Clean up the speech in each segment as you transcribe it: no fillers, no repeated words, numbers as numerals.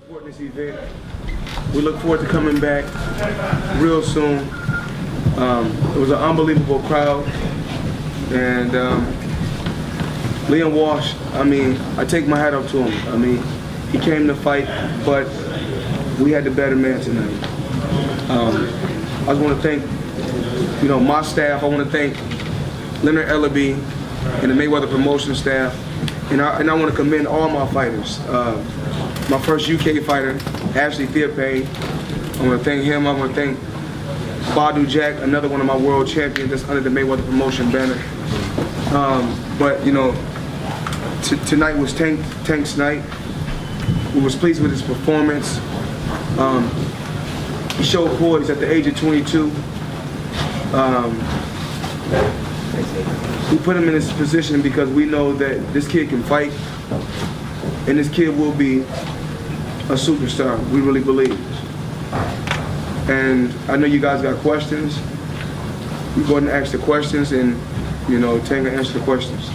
supporting this event. We look forward to coming back real soon. It was an unbelievable crowd, and Liam Walsh, I mean, I take my hat off to him. I mean, he came to fight, but we had the better man tonight. I just want to thank, my staff. I want to thank Leonard Ellerbe and the Mayweather promotion staff, and I want to commend all my fighters. My first UK fighter, Ashley Theopane, I want to thank him. I want to thank Badu Jack, another one of my world champions that's under the Mayweather promotion banner. But tonight was Tank's night. We was pleased with his performance. He showed poise at the age of 22. We put him in this position because we know that this kid can fight, and this kid will be a superstar. We really believe. And I know you guys got questions. We go ahead and ask the questions, and Tank will answer the questions.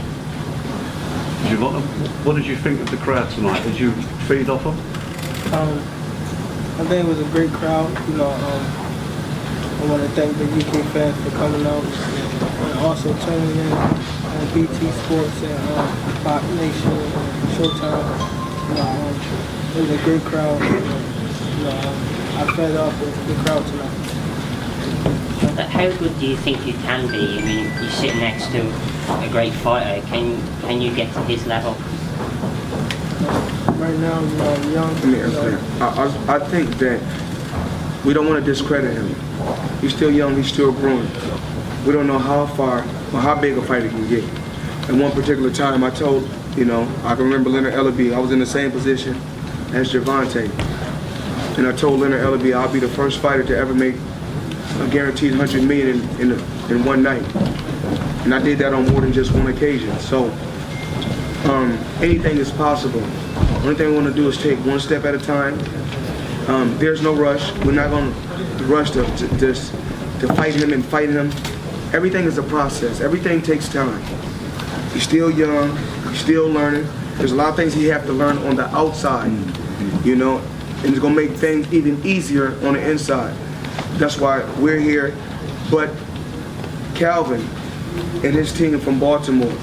Gervonta, what did you think of the crowd tonight? Did you feed off them? I think it was a great crowd. I want to thank the UK fans for coming out and also tuning in on BT Sports and Fox Nation and Showtime. It was a great crowd. I fed off with the crowd tonight. But how good do you think you can be? I mean, you're sitting next to a great fighter. Can you get to his level? Right now, I'm young. I think that we don't want to discredit him. He's still young. He's still growing. We don't know how far or how big a fighter can get. At one particular time, I told, I can remember Leonard Ellerbe. I was in the same position as Gervonta, and I told Leonard Ellerbe I'll be the first fighter to ever make a guaranteed $100 million in one night, and I did that on more than just one occasion. So anything is possible. The only thing we want to do is take one step at a time. There's no rush. We're not going to rush to fight him and fight him. Everything is a process. Everything takes time. He's still young. He's still learning. There's a lot of things he has to learn on the outside, and it's going to make things even easier on the inside. That's why we're here. But Calvin and his team from Baltimore,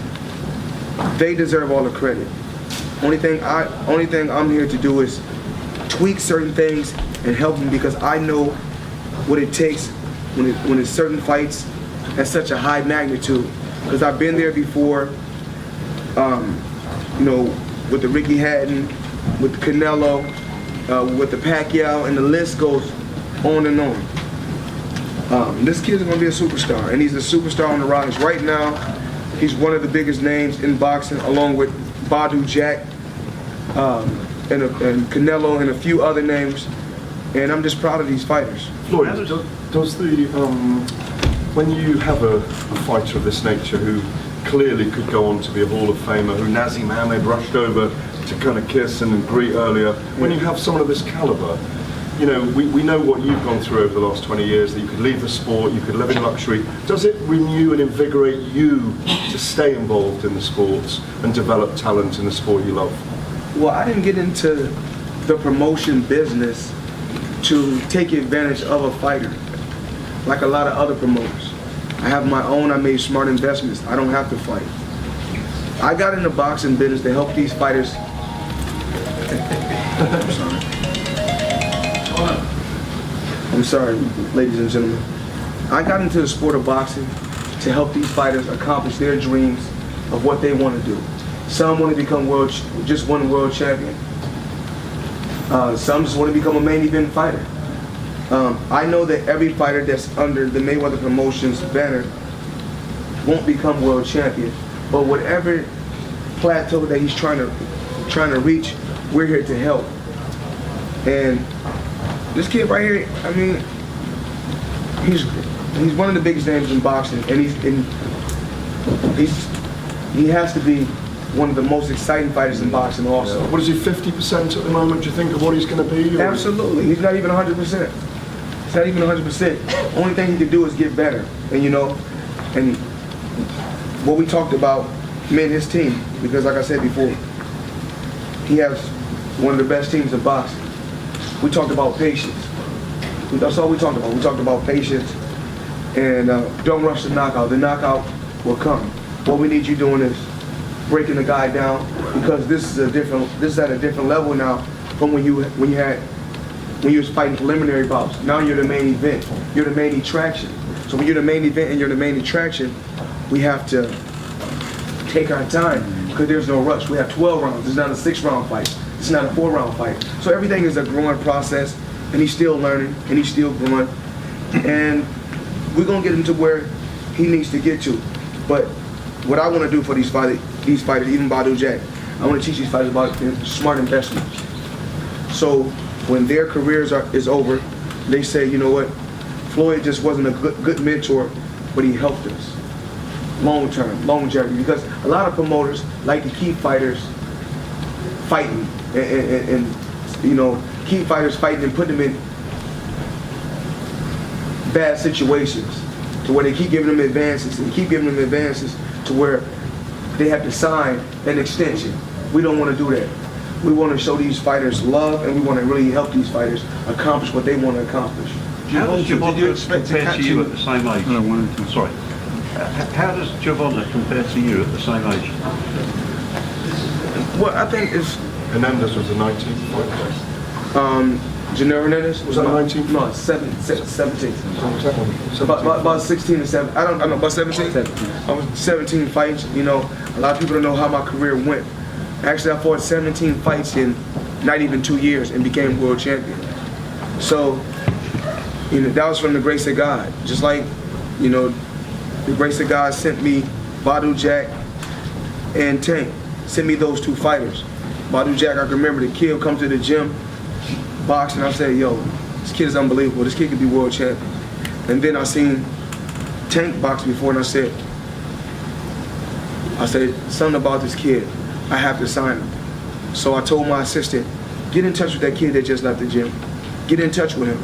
they deserve all the credit. Only thing I'm here to do is tweak certain things and help them, because I know what it takes when it's certain fights at such a high magnitude. Because I've been there before, with the Ricky Hatton, with the Canelo, with the Pacquiao, and the list goes on and on. This kid is going to be a superstar, and he's a superstar on the rise. Right now, he's one of the biggest names in boxing, along with Badu Jack, and Canelo, and a few other names. And I'm just proud of these fighters. Floyd, when you have a fighter of this nature who clearly could go on to be a Hall of Famer, who Nazi Mohammed rushed over to kind of kiss and greet earlier, when you have someone of this caliber, we know what you've gone through over the last 20 years, that you could leave the sport, you could live in luxury. Does it renew and invigorate you to stay involved in the sports and develop talent in the sport you love? Well, I didn't get into the promotion business to take advantage of a fighter like a lot of other promoters. I have my own. I made smart investments. I don't have to fight. I got in the boxing business to help these fighters. I'm sorry, ladies and gentlemen. I got into the sport of boxing to help these fighters accomplish their dreams of what they want to do. Some want to become just one world champion. Some just want to become a main event fighter. I know that every fighter that's under the Mayweather Promotions banner won't become world champion, but whatever plateau that he's trying to reach, we're here to help. And this kid right here, I mean, he's one of the biggest names in boxing, and he has to be one of the most exciting fighters in boxing also. What is he, 50% at the moment, do you think, of what he's going to be? Absolutely. He's not even 100%. He's not even 100%. Only thing he can do is get better. And what we talked about, me and his team, because like I said before, he has one of the best teams in boxing. we talked about patience. That's all we talked about. We talked about patience and don't rush the knockout. The knockout will come. What we need you doing is breaking the guy down, because this is at a different level now from when you was fighting preliminary bouts. Now you're the main event. You're the main attraction. So when you're the main event and you're the main attraction, we have to take our time, because there's no rush. We have 12 rounds. It's not a 6-round fight. It's not a 4-round fight. So everything is a growing process, and he's still learning, and he's still growing. And we're gonna get him to where he needs to get to. But what I want to do for these fighters, even Badou Jack, I want to teach these fighters about smart investments. So when their careers is over, they say, you know what, Floyd just wasn't a good mentor, but he helped us. Long-term, longevity, because a lot of promoters like to keep fighters fighting and you know, keep fighters fighting and put them in bad situations to where they keep giving them advances and keep giving them advances to where they have to sign an extension. We don't want to do that. We want to show these fighters love, and we want to really help these fighters accomplish what they want to accomplish. How does Did you expect to compare catch to you him? at the same age? I don't want to. Sorry. How does Gervonta compare to you at the same age? Well, I think it's Hernandez was the 19th fight. Janelle Hernandez Was that 19? No, 17. So About 16 or 7. I don't know, about 17? I was 17 fights. You know, a lot of people don't know how my career went. Actually, I fought 17 fights in not even 2 years and became world champion. So, you know, that was from the grace of God. Just like, you know, the grace of God sent me Badou Jack and Tank. Sent me those 2 fighters. Badou Jack, I can remember the kid come to the gym, boxing. I said, yo, this kid is unbelievable. This kid could be world champion. And then I seen Tank box before, and I said something about this kid. I have to sign him. So I told my assistant, get in touch with that kid that just left the gym. Get in touch with him.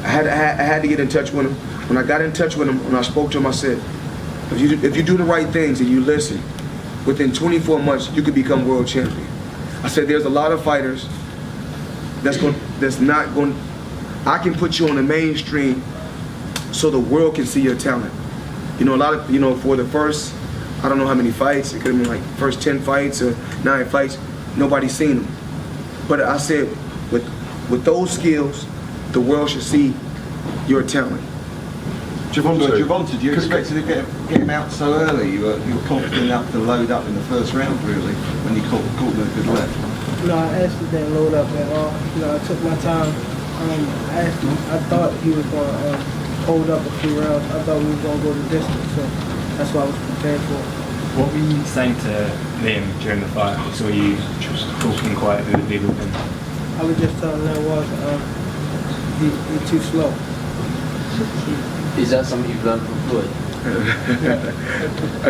I had to get in touch with him. When I got in touch with him, when I spoke to him, I said, if you do the right things and you listen, within 24 months, you could become world champion. I said, there's a lot of fighters that's not going. I can put you on the mainstream so the world can see your talent. You know, a lot of, you know, for the first, I don't know how many fights, it could have been like first 10 fights or 9 fights, nobody's seen them. But I said, with those skills, the world should see your talent. Gervonta, do you expect to get him out so early? You were confident enough to load up in the first round, really, when you caught him a good left? No, I actually didn't load up at all. You know, I took my time. I thought he was going to hold up a few rounds. I thought we were going to go the distance, so that's what I was prepared for. What were you saying to Liam during the fight? I saw you talking quite vividly with him. I was just telling him he's too slow. Is that something you've learned from Floyd?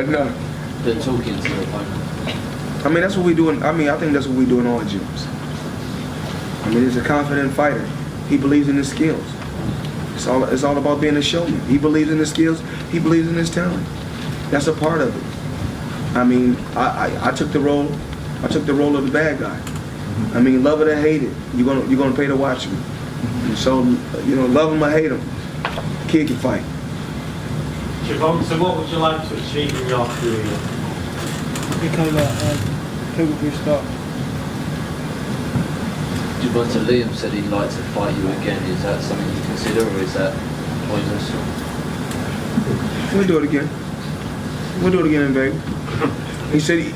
No. The talking to the opponent? I mean, that's what we do. I think that's what we do in all gyms. I mean, he's a confident fighter. He believes in his skills. It's all about being a showman. He believes in his skills. He believes in his talent. That's a part of it. I mean, I took the role. I took the role of the bad guy. I mean, love it or hate it, you're gonna pay to watch me. And so, you know, love him or hate him, kid can fight. Gervonta, what would you like to achieve in your career? Become a pay-per-view star. Gervonta, Liam said he'd like to fight you again. Is that something you consider, or is that pointless? We'll do it again. We'll do it again in Vegas. He said, he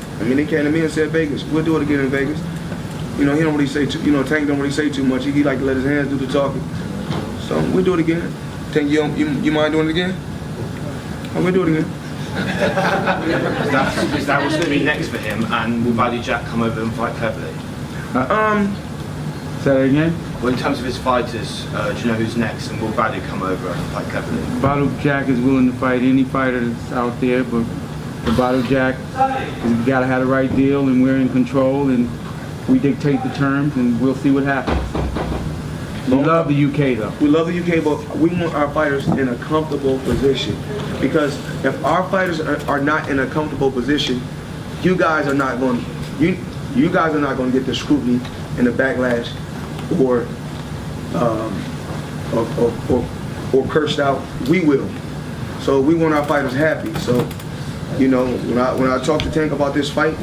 came to me and said Vegas. We'll do it again in Vegas. You know, he don't really say Tank don't really say too much. He like to let his hands do the talking. So we'll do it again. Tank, you mind doing it again? Oh, we'll do it again. Is that what's going to be next for him? And will Badou Jack come over and fight cleverly? Say that again? Well, in terms of his fighters, do you know who's next? And will Badou come over and fight cleverly? Badou Jack is willing to fight any fighter that's out there, but for Badou Jack, we got to have the right deal, and we're in control, and we dictate the terms, and we'll see what happens. We love the UK, though. We love the UK, but we want our fighters in a comfortable position. Because if our fighters are not in a comfortable position, you guys are not going to get the scrutiny and the backlash or cursed out, we will. So we want our fighters happy. So, you know, when I talked to Tank about this fight,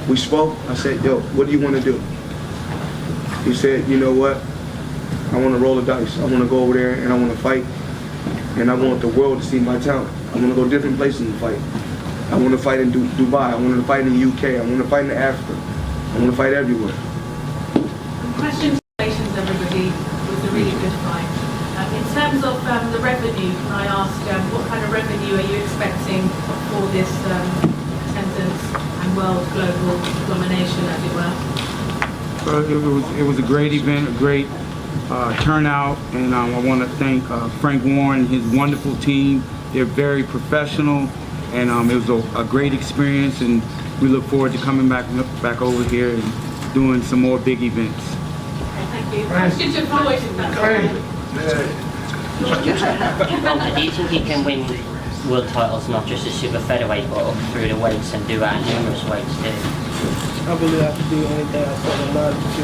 we spoke. I said, yo, what do you want to do? He said, you know what? I want to roll the dice. I want to go over there and I want to fight. And I want the world to see my talent. I want to go different places and fight. I want to fight in Dubai. I want to fight in the UK. I want to fight in Africa. I want to fight everywhere. Congratulations, everybody. It was a really good fight. In terms of the revenue, can I ask what kind of revenue are you expecting for this attendance and world global domination, as it were? It was a great event, a great turnout, and I want to thank Frank Warren and his wonderful team. They're very professional, and it was a great experience, and we look forward to coming back over here and doing some more big events. Okay, thank you. Question to Floyd, if that's all right. Gervonta, do you think he can win world titles not just at super featherweight but up through the weights and do at numerous weights too? I believe I can do anything I set my mind to.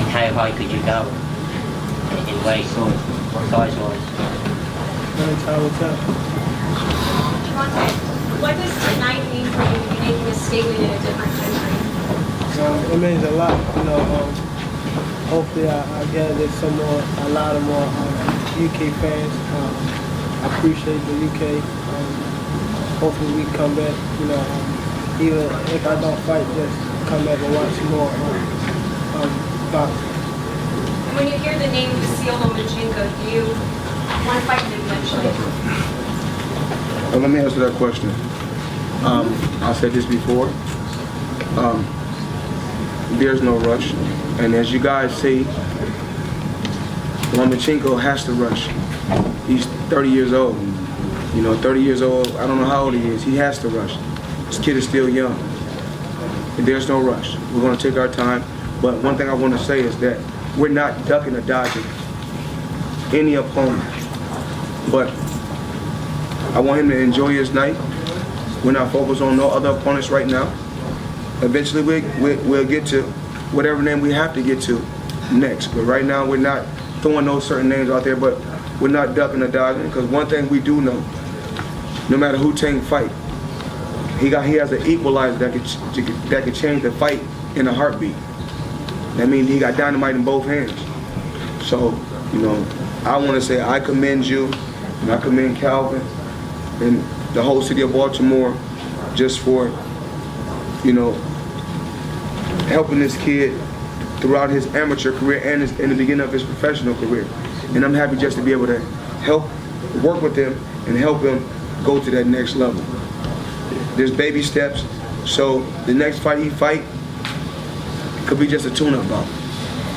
And how high could you go in weight, size-wise? Only time will tell. What does tonight mean for you to be making a statement in a different country? It means a lot, you know. Hopefully, I gather a lot of more UK fans. I appreciate the UK. Hopefully, we come back. You know, even if I don't fight, just come back and watch more boxing. And when you hear the name Vasil Lomachenko, do you want to fight him eventually? Well, let me answer that question. I said this before. There's no rush. And as you guys see, Lomachenko has to rush. He's 30 years old. You know, 30 years old, I don't know how old he is. He has to rush. This kid is still young. And there's no rush. We're going to take our time. But one thing I want to say is that we're not ducking or dodging any opponent. But I want him to enjoy his night. We're not focused on no other opponents right now. Eventually we'll get to whatever name we have to get to next. But right now we're not throwing those certain names out there, but we're not ducking or dodging, because one thing we do know, no matter who Tank fight, he has an equalizer that could change the fight in a heartbeat. That means he got dynamite in both hands. So, you know, I want to say I commend you, and I commend Calvin and the whole city of Baltimore just for, you know, helping this kid throughout his amateur career and in the beginning of his professional career. And I'm happy just to be able to help work with him and help him go to that next level. There's baby steps, so the next fight he fight could be just a tune-up bout.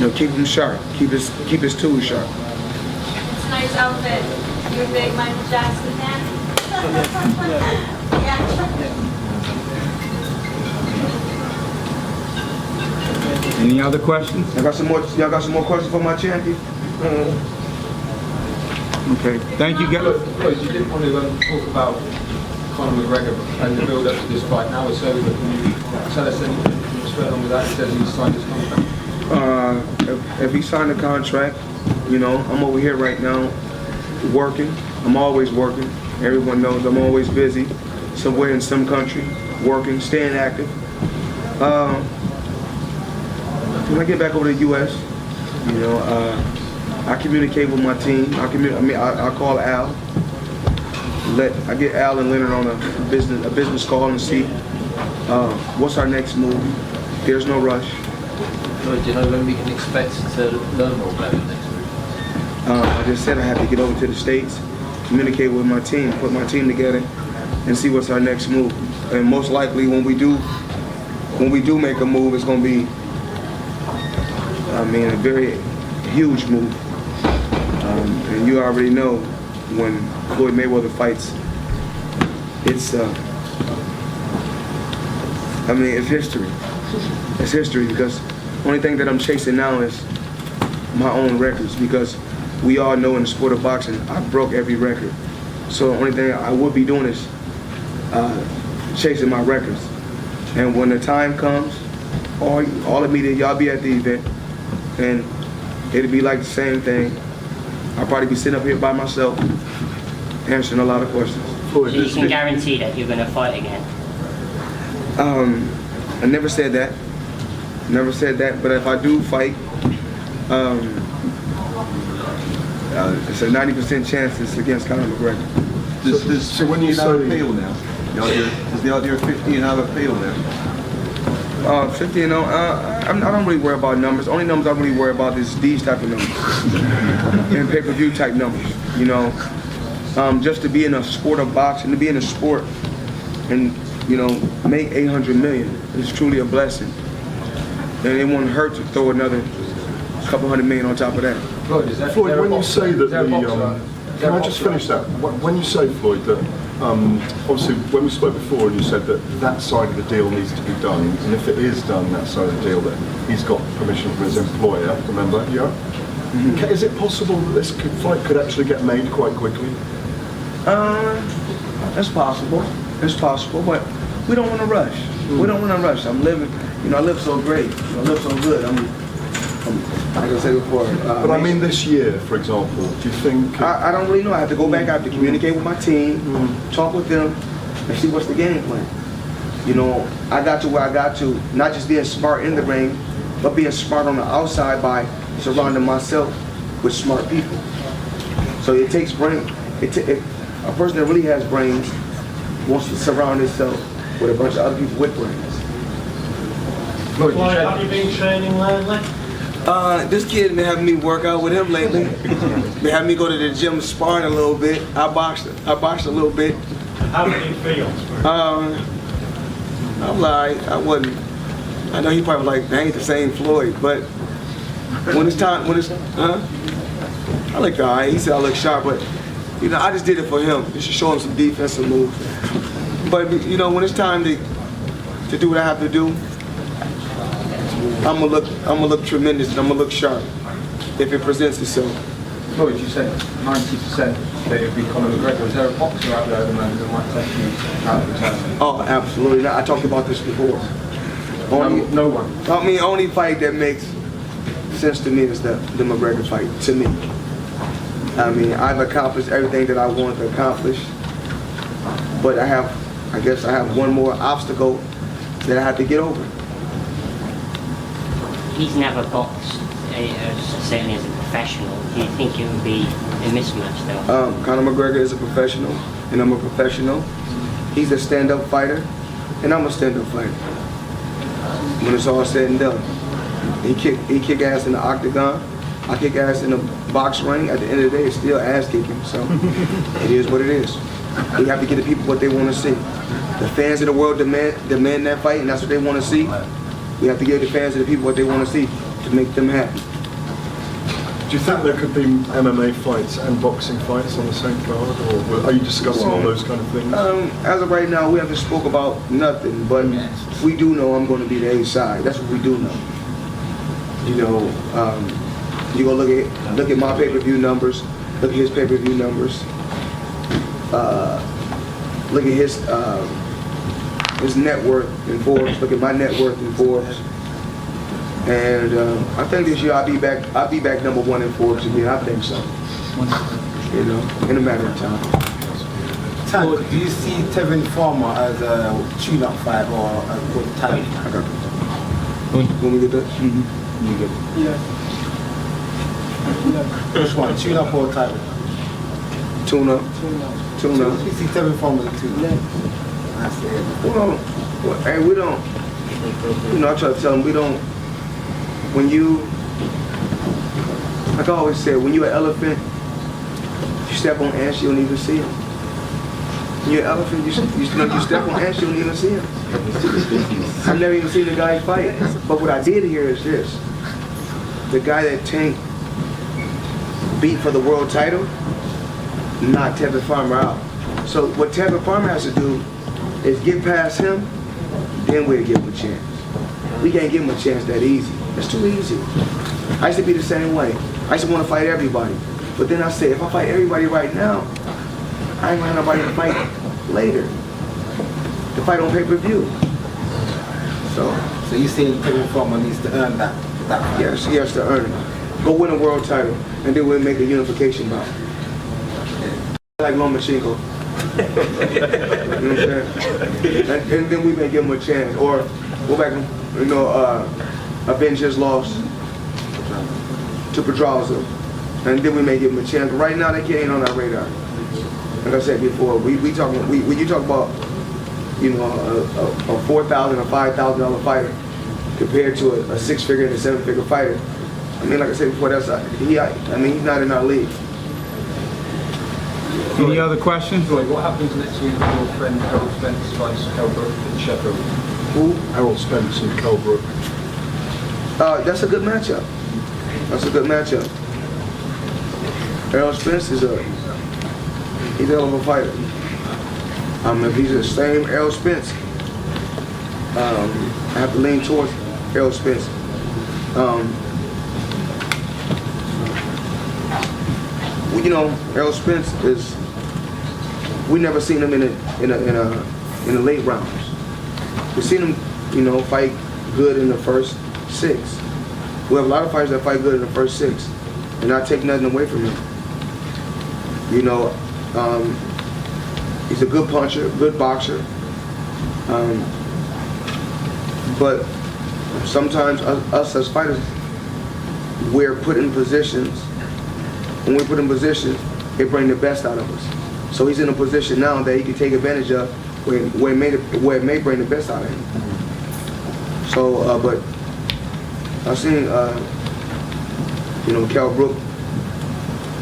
You know, keep him sharp, keep his tools sharp. It's a nice outfit. You a big Michael Jackson fan? Any other questions? Y'all got some more questions for my champion? Okay, thank you guys. You didn't want to talk about Conor McGregor and the build up to this fight. Now it's over. Can you tell us anything what's going on with that? He says he signed his contract. If he signed a contract, you know, I'm over here right now working. I'm always working. Everyone knows I'm always busy, somewhere in some country, working, staying active. When I get back over to the U.S., you know, I communicate with my team. I call Al. I get Al and Leonard on a business call and see what's our next move. There's no rush. Do you know when we can expect to learn more about it next week? I just said I have to get over to the States, communicate with my team, put my team together, and see what's our next move. And most likely, when we do make a move, it's going to be, a very huge move. And you already know when Floyd Mayweather fights, it's history. It's history, because the only thing that I'm chasing now is my own records, because we all know in the sport of boxing, I broke every record. So the only thing I would be doing is chasing my records. And when the time comes, all the media, y'all be at the event, and it'd be like the same thing. I'll probably be sitting up here by myself, answering a lot of questions. So you can guarantee that you're going to fight again? I never said that. Never said that. But if I do fight, it's a 90% chance it's against Conor McGregor. So when you say appeal now, does the idea of 50 and over appeal now? 50 and 0. I don't really worry about numbers. Only numbers I really worry about is these type of numbers and pay-per-view type numbers. You know, just to be in a sport of boxing, to be in a sport, and you know, make 800 million is truly a blessing. And it won't hurt to throw another couple $100 million on top of that. Floyd, when you say that can I just finish that? When you say, Floyd, that obviously when we spoke before and you said that that side of the deal needs to be done, and if it is done, that side of the deal, that he's got permission from his employer, remember? Yeah? Mm-hmm. Is it possible that this fight could actually get made quite quickly? It's possible. It's possible, but we don't want to rush. We don't want to rush. I'm living, you know, I live so great. I live so good. I'm like I said before. But I mean this year, for example, do you think... I don't really know. I have to go back. I have to communicate with my team, talk with them, and see what's the game plan. You know, I got to where I got to, not just being smart in the ring, but being smart on the outside by surrounding myself with smart people. So it takes brain. A person that really has brains wants to surround himself with a bunch of other people with brains. Floyd, have you been training lately? This kid been having me work out with him lately. Been having me go to the gym sparring a little bit. I boxed a little bit. How did you feel? I'm like, I know he probably like, that ain't the same Floyd, but when it's time, I look all right. He said I look sharp, but you know, I just did it for him, just to show him some defensive moves. But you know, when it's time to do what I have to do, I'm gonna look tremendous and I'm gonna look sharp if it presents itself. Floyd, you said 90% that it'd be Conor McGregor. Is there a boxer out there at the moment that might take you out of the tournament? Oh, absolutely not. I talked about this before. No one. I mean, only fight that makes sense to me is the McGregor fight, to me. I mean, I've accomplished everything that I wanted to accomplish, but I guess I have one more obstacle that I have to get over. He's never boxed, certainly as a professional. Do you think it would be a mismatch though? Conor McGregor is a professional, and I'm a professional. He's a stand-up fighter, and I'm a stand-up fighter. When it's all said and done, he kick ass in the octagon. I kick ass in the box ring. At the end of the day, it's still ass kicking. So it is what it is. We have to get the people what they want to see. The fans of the world demand that fight, and that's what they want to see. We have to give the fans and the people what they want to see to make them happy. Do you think there could be MMA fights and boxing fights on the same card, or are you discussing all those kind of things? As of right now, we haven't spoke about nothing, but we do know I'm going to be the A side. That's what we do know. You know, you go look at my pay-per-view numbers, look at his pay-per-view numbers, look at his net worth in Forbes, look at my net worth in Forbes. And I think this year I'll be back #1 in Forbes again. I think so. You know, in a matter of time. Tank, do you see Tevin Farmer as a tune-up fight or a good talent? I got it. When we get that? Mm-hmm. You get it. Yeah. Which one? Tune-up or title? Tune-up. You see Tevin Farmer as a tune-up? That's it. We don't. You know, I try to tell them we don't. When you, like I always say, when you're an elephant, you step on ants, you don't even see them. When you're an elephant, you step on ants, you don't even see them. I've never even seen the guy fight. But what I did hear is this. The guy that Tank beat for the world title knocked Tevin Farmer out. So what Tevin Farmer has to do is get past him, then we'll give him a chance. We can't give him a chance that easy. It's too easy. I used to be the same way. I used to want to fight everybody. But then I said, if I fight everybody right now, I ain't gonna have nobody to fight later. To fight on pay-per-view. So you saying Tevin Farmer needs to earn that Yes, he has to earn it. Go win a world title, and then we'll make a unification bout. Like Lomachenko. You know what I'm saying? And then we may give him a chance, or go back and avenge his loss to Pedraza, and then we may give him a chance. But right now, that kid ain't on our radar. Like I said before, when you talk about a $4,000 or $5,000 fighter compared to a six-figure and a seven-figure fighter. I mean, like I said before, he's not in our league. Any other questions? Floyd, what happens next week with your friend Errol Spence fights Kell Brook in Sheffield? Who? Errol Spence and Kell Brook. That's a good matchup. That's a good matchup. Errol Spence he's a hell of a fighter. If he's the same Errol Spence, I have to lean towards Errol Spence. Errol Spence is. We never seen him in the late rounds. We've seen him, fight good in the first 6. We have a lot of fighters that fight good in the first 6, and not take nothing away from him. He's a good puncher, good boxer. But sometimes us as fighters, we're put in positions. When we're put in positions, it brings the best out of us. So he's in a position now that he can take advantage of where it may bring the best out of him. So, but I've seen, Kell Brook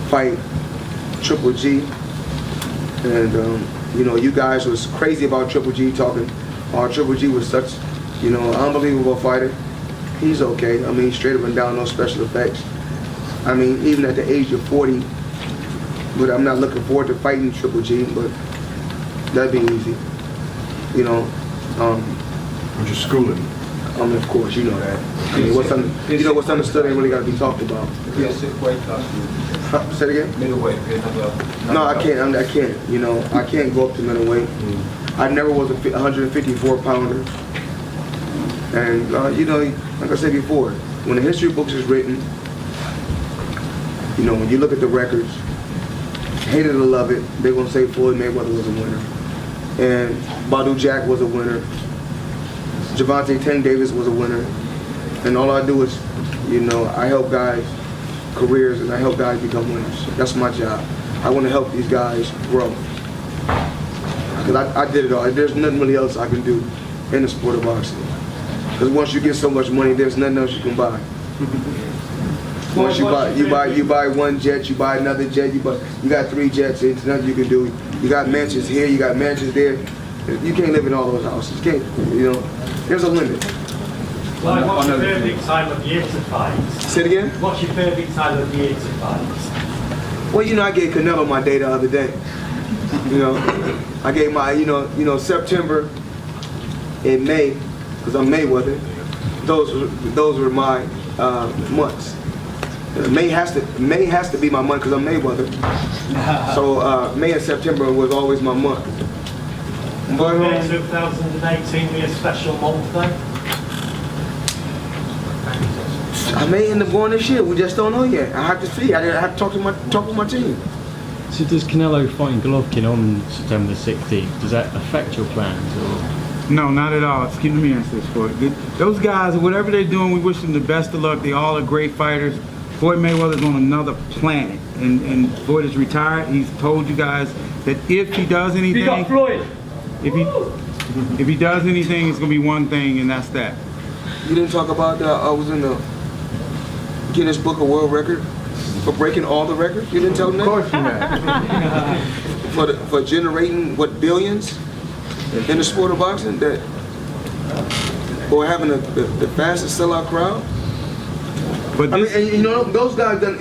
fight Triple G, and you guys was crazy about Triple G, talking. Triple G was such, an unbelievable fighter. He's okay. I mean, straight up and down, no special effects. I mean, even at the age of 40. But I'm not looking forward to fighting Triple G, but that'd be easy. I'm just schooling. Of course, you know that. I mean, what's understood ain't really got to be talked about. Yes, weight class. Say it again? Middleweight. No, I can't. I can't. I can't go up to middleweight. I never was a 154 pounder. And like I said before, when the history books is written, when you look at the records, hate it or love it, they're gonna say Floyd Mayweather was a winner, and Badou Jack was a winner. Gervonta Davis was a winner, and all I do is, I help guys' careers and I help guys become winners. That's my job. I want to help these guys grow. Because I did it all. There's nothing really else I can do in the sport of boxing. Because once you get so much money, there's nothing else you can buy. Once you buy one jet, you buy another jet, you got 3 jets, there's nothing you can do. You got mansions here, you got mansions there. You can't live in all those houses. You can't, there's a limit. Like, what's your perfect time of year to fight? Say it again? What's your perfect time of year to fight? Well, I gave Canelo my day the other day. I gave my, September and May, because I'm Mayweather. Those were my months. May has to be my month because I'm Mayweather. So May and September was always my month. But May 2018 be a special month then? I may end up going this year. We just don't know yet. I have to see. I have to talk with my team. So does Canelo fighting Golovkin on September 16th? Does that affect your plans or? No, not at all. Excuse me, answer this for it. Those guys, whatever they're doing, we wish them the best of luck. They all are great fighters. Floyd Mayweather's on another planet, and Floyd is retired. He's told you guys that if he does anything, You got Floyd. If he does anything, it's gonna be one thing, and that's that. You didn't talk about I was in the Guinness Book of World Record for breaking all the records. You didn't tell them that. Of course you have. for generating billions in the sport of boxing, or having the fastest sellout crowd. But those guys done.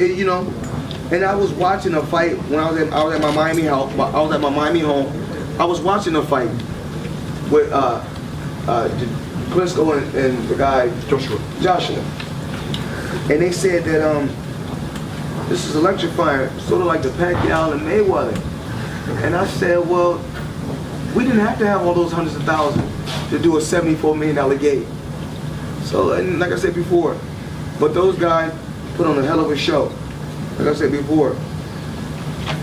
And I was watching a fight when I was at my Miami house. I was at my Miami home. I was watching a fight with Klitschko and the guy Joshua, and they said that this is electrifying, sort of like the Pacquiao and Mayweather. And I said, well, we didn't have to have all those hundreds of thousands to do a $74 million gate. So, and like I said before, But those guys put on a hell of a show. Like I said before,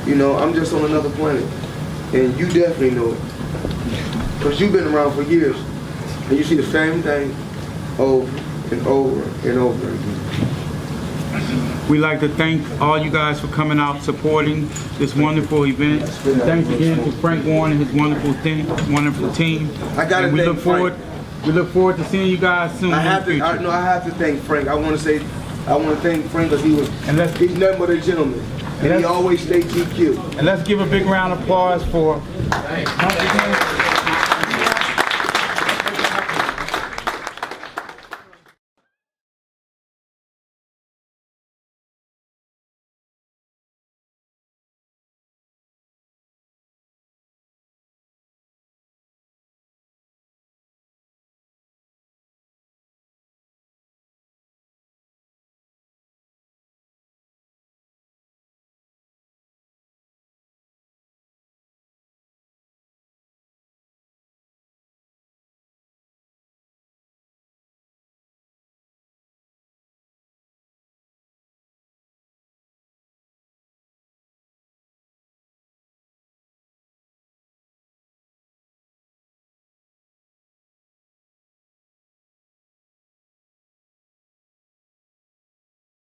you know, I'm just on another planet. And you definitely know it. Because you've been around for years. And you see the same thing over and over and over again. We'd like to thank all you guys for coming out supporting this wonderful event. Thanks again to Frank Warren and his wonderful team. I gotta we thank look forward. We look forward to seeing you guys soon. I have to thank Frank. I want to thank Frank because he's nothing but a gentleman. And he always stayed GQ. And let's give a big round of applause for once again.